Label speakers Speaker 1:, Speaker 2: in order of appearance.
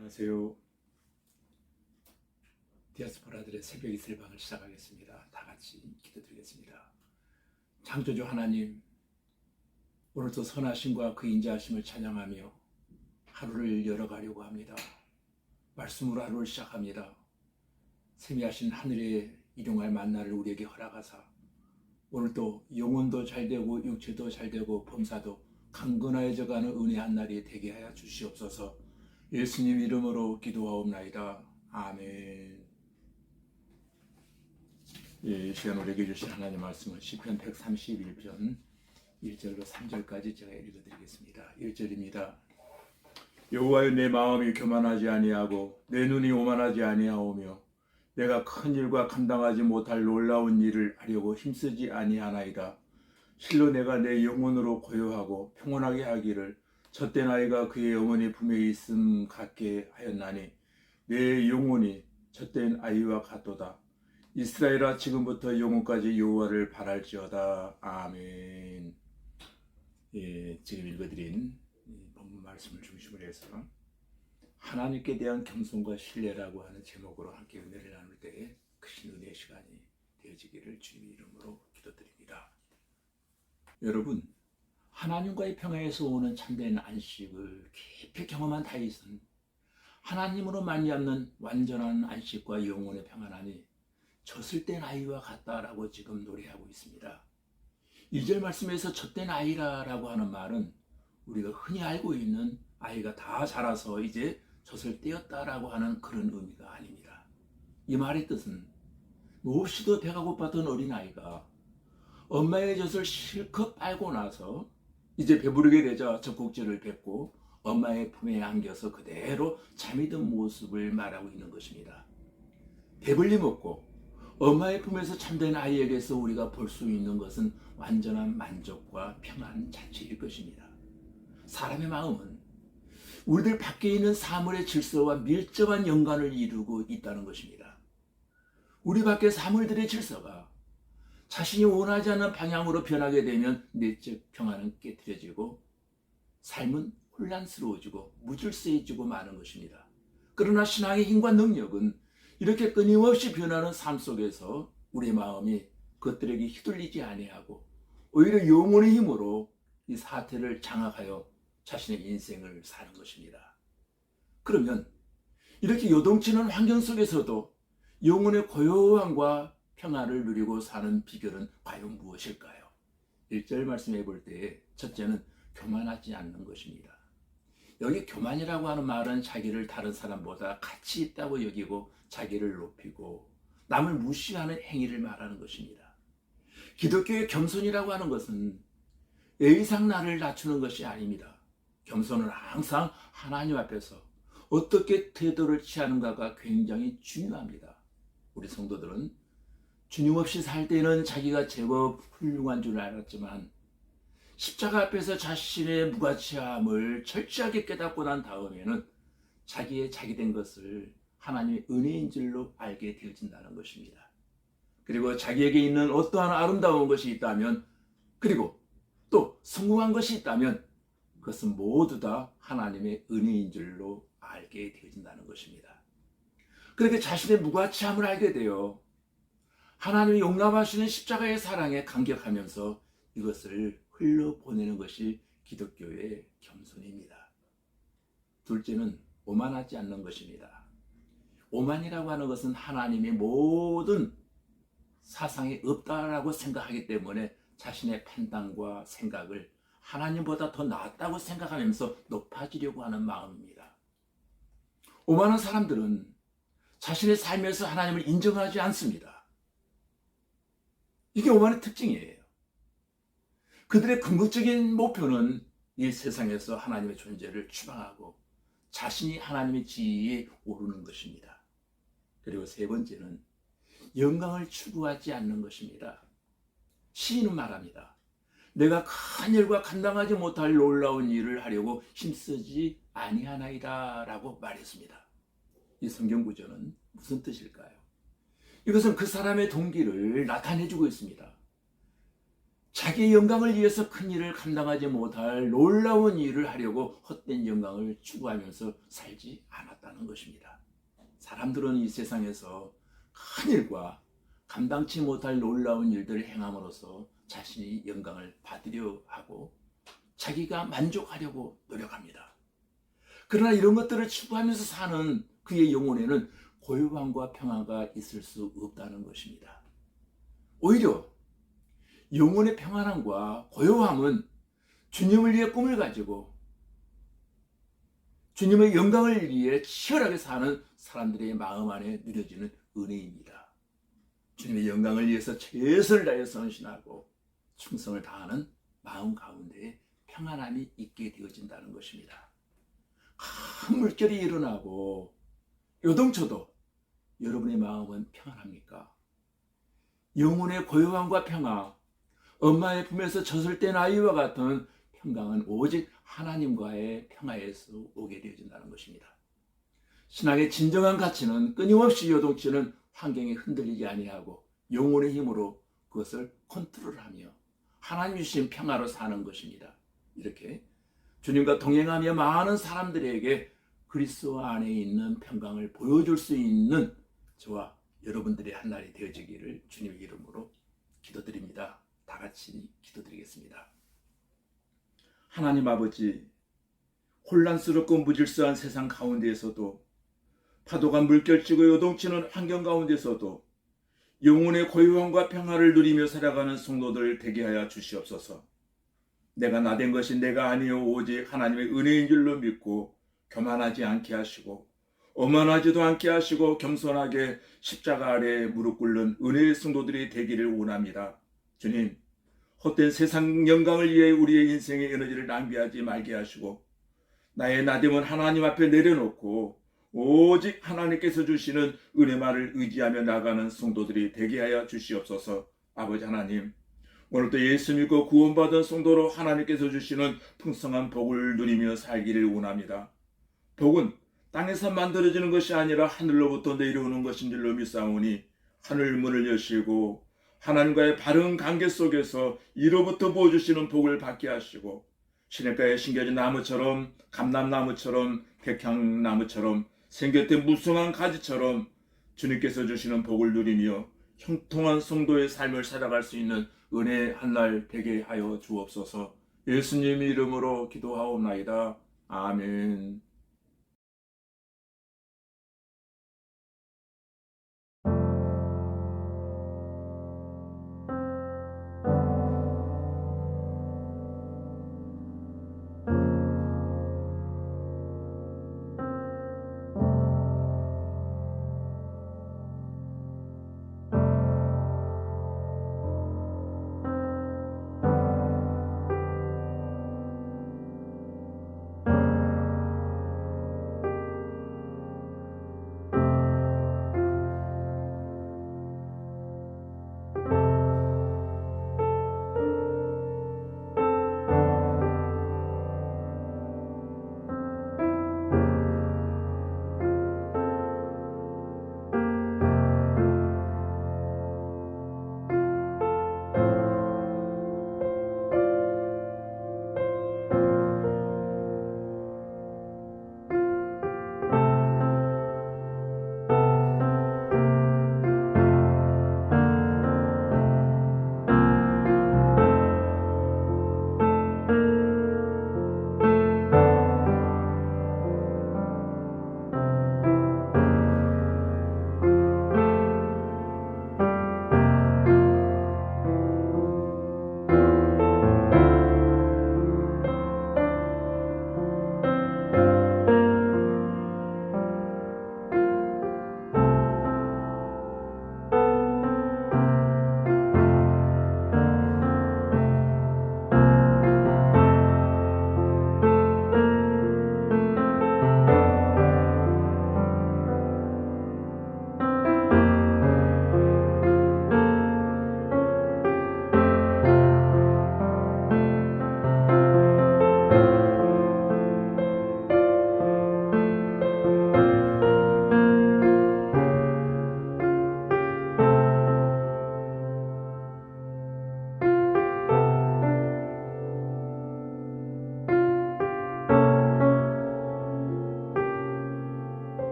Speaker 1: 안녕하세요. 디아스포라들의 새벽 이슬방을 시작하겠습니다. 다 같이 기도드리겠습니다. 창조주 하나님, 오늘도 선하심과 그 인자하심을 찬양하며 하루를 열어가려고 합니다. 말씀으로 하루를 시작합니다. 세미하신 하늘의 일용할 만나를 우리에게 허락하사 오늘도 영혼도 잘되고 육체도 잘되고 범사도 강건하여져가는 은혜 한 날이 되게 하여 주시옵소서. 예수님 이름으로 기도하옵나이다. 아멘. 이 시간 우리에게 주신 하나님 말씀은 시편 131편 1절로 3절까지 제가 읽어드리겠습니다. 1절입니다. 여호와여, 내 마음이 교만하지 아니하고 내 눈이 오만하지 아니하오며 내가 큰 일과 감당하지 못할 놀라운 일을 하려고 힘쓰지 아니하나이다. 실로 내가 내 영혼으로 고요하고 평온하게 하기를 젖된 아이가 그의 어머니 품에 있음 같게 하였나니 내 영혼이 젖된 아이와 같도다. 이스라엘아, 지금부터 영혼까지 여호와를 바랄지어다. 아멘. 지금 읽어드린 본문 말씀을 중심으로 해서 하나님께 대한 겸손과 신뢰라고 하는 제목으로 함께 은혜를 나눌 때에 크신 은혜의 시간이 되어지기를 주님의 이름으로 기도드립니다. 여러분, 하나님과의 평화에서 오는 참된 안식을 깊이 경험한 다윗은 하나님으로 말미암는 완전한 안식과 영혼의 평안하니 젖을된 아이와 같다라고 지금 노래하고 있습니다. 2절 말씀에서 젖된 아이라고 하는 말은 우리가 흔히 알고 있는 아이가 다 자라서 이제 젖을 떼었다라고 하는 그런 의미가 아닙니다. 이 말의 뜻은 몹시도 배가 고팠던 어린아이가 엄마의 젖을 실컷 빨고 나서 이제 배부르게 되자 젖꼭지를 뱉고 엄마의 품에 안겨서 그대로 잠이 든 모습을 말하고 있는 것입니다. 배불리 먹고 엄마의 품에서 잠든 아이에게서 우리가 볼 수 있는 것은 완전한 만족과 평안 자체일 것입니다. 사람의 마음은 우리들 밖에 있는 사물의 질서와 밀접한 연관을 이루고 있다는 것입니다. 우리 밖의 사물들의 질서가 자신이 원하지 않는 방향으로 변하게 되면 내적 평안은 깨트려지고 삶은 혼란스러워지고 무질서해지고 마는 것입니다. 그러나 신앙의 힘과 능력은 이렇게 끊임없이 변하는 삶 속에서 우리 마음이 그것들에게 휘둘리지 아니하고 오히려 영혼의 힘으로 이 사태를 장악하여 자신의 인생을 사는 것입니다. 그러면 이렇게 요동치는 환경 속에서도 영혼의 고요함과 평안을 누리고 사는 비결은 과연 무엇일까요? 1절 말씀해 볼 때 첫째는 교만하지 않는 것입니다. 여기 교만이라고 하는 말은 자기를 다른 사람보다 가치 있다고 여기고 자기를 높이고 남을 무시하는 행위를 말하는 것입니다. 기독교의 겸손이라고 하는 것은 예의상 나를 낮추는 것이 아닙니다. 겸손은 항상 하나님 앞에서 어떻게 태도를 취하는가가 굉장히 중요합니다. 우리 성도들은 주님 없이 살 때는 자기가 제법 훌륭한 줄 알았지만 십자가 앞에서 자신의 무가치함을 철저하게 깨닫고 난 다음에는 자기의 자기된 것을 하나님의 은혜인 줄로 알게 되어진다는 것입니다. 그리고 자기에게 있는 어떠한 아름다운 것이 있다면, 그리고 또 성공한 것이 있다면 그것은 모두 다 하나님의 은혜인 줄로 알게 되어진다는 것입니다. 그렇게 자신의 무가치함을 알게 되어 하나님이 용납하시는 십자가의 사랑에 감격하면서 이것을 흘려보내는 것이 기독교의 겸손입니다. 둘째는 오만하지 않는 것입니다. 오만이라고 하는 것은 하나님의 모든 사상이 없다라고 생각하기 때문에 자신의 판단과 생각을 하나님보다 더 낫다고 생각하면서 높아지려고 하는 마음입니다. 오만한 사람들은 자신의 삶에서 하나님을 인정하지 않습니다. 이게 오만의 특징이에요. 그들의 궁극적인 목표는 이 세상에서 하나님의 존재를 추방하고 자신이 하나님의 지위에 오르는 것입니다. 그리고 세 번째는 영광을 추구하지 않는 것입니다. 시인은 말합니다. 내가 큰 일과 감당하지 못할 놀라운 일을 하려고 힘쓰지 아니하나이다 라고 말했습니다. 이 성경 구절은 무슨 뜻일까요? 이것은 그 사람의 동기를 나타내주고 있습니다. 자기의 영광을 위해서 큰 일을 감당하지 못할 놀라운 일을 하려고 헛된 영광을 추구하면서 살지 않았다는 것입니다. 사람들은 이 세상에서 큰 일과 감당치 못할 놀라운 일들을 행함으로써 자신이 영광을 받으려 하고 자기가 만족하려고 노력합니다. 그러나 이런 것들을 추구하면서 사는 그의 영혼에는 고요함과 평화가 있을 수 없다는 것입니다. 오히려 영혼의 평안함과 고요함은 주님을 위해 꿈을 가지고 주님의 영광을 위해 치열하게 사는 사람들의 마음 안에 누려지는 은혜입니다. 주님의 영광을 위해서 최선을 다해 헌신하고 충성을 다하는 마음 가운데에 평안함이 있게 되어진다는 것입니다. 큰 물결이 일어나고 요동쳐도 여러분의 마음은 평안합니까? 영혼의 고요함과 평화, 엄마의 품에서 젖을 뗀 아이와 같은 평강은 오직 하나님과의 평화에서 오게 되어진다는 것입니다. 신앙의 진정한 가치는 끊임없이 요동치는 환경에 흔들리지 아니하고 영혼의 힘으로 그것을 컨트롤하며 하나님 주신 평화로 사는 것입니다. 이렇게 주님과 동행하며 많은 사람들에게 그리스도 안에 있는 평강을 보여줄 수 있는 저와 여러분들의 한 날이 되어지기를 주님의 이름으로 기도드립니다. 다 같이 기도드리겠습니다. 하나님 아버지, 혼란스럽고 무질서한 세상 가운데에서도 파도가 물결치고 요동치는 환경 가운데서도 영혼의 고요함과 평화를 누리며 살아가는 성도들 되게 하여 주시옵소서. 내가 나된 것이 내가 아니요 오직 하나님의 은혜인 줄로 믿고 교만하지 않게 하시고 오만하지도 않게 하시고 겸손하게 십자가 아래 무릎 꿇는 은혜의 성도들이 되기를 원합니다. 주님, 헛된 세상 영광을 위해 우리의 인생의 에너지를 낭비하지 말게 하시고 나의 나됨은 하나님 앞에 내려놓고 오직 하나님께서 주시는 은혜만을 의지하며 나가는 성도들이 되게 하여 주시옵소서. 아버지 하나님, 오늘도 예수 믿고 구원받은 성도로 하나님께서 주시는 풍성한 복을 누리며 살기를 원합니다. 복은 땅에서 만들어지는 것이 아니라 하늘로부터 내려오는 것인 줄로 믿사오니 하늘 문을 여시고 하나님과의 바른 관계 속에서 이로부터 부어주시는 복을 받게 하시고 시냇가에 심겨진 나무처럼 감람나무처럼 백향나무처럼 생겼던 무성한 가지처럼 주님께서 주시는 복을 누리며 형통한 성도의 삶을 살아갈 수 있는 은혜 한 날 되게 하여 주옵소서. 예수님 이름으로 기도하옵나이다. 아멘.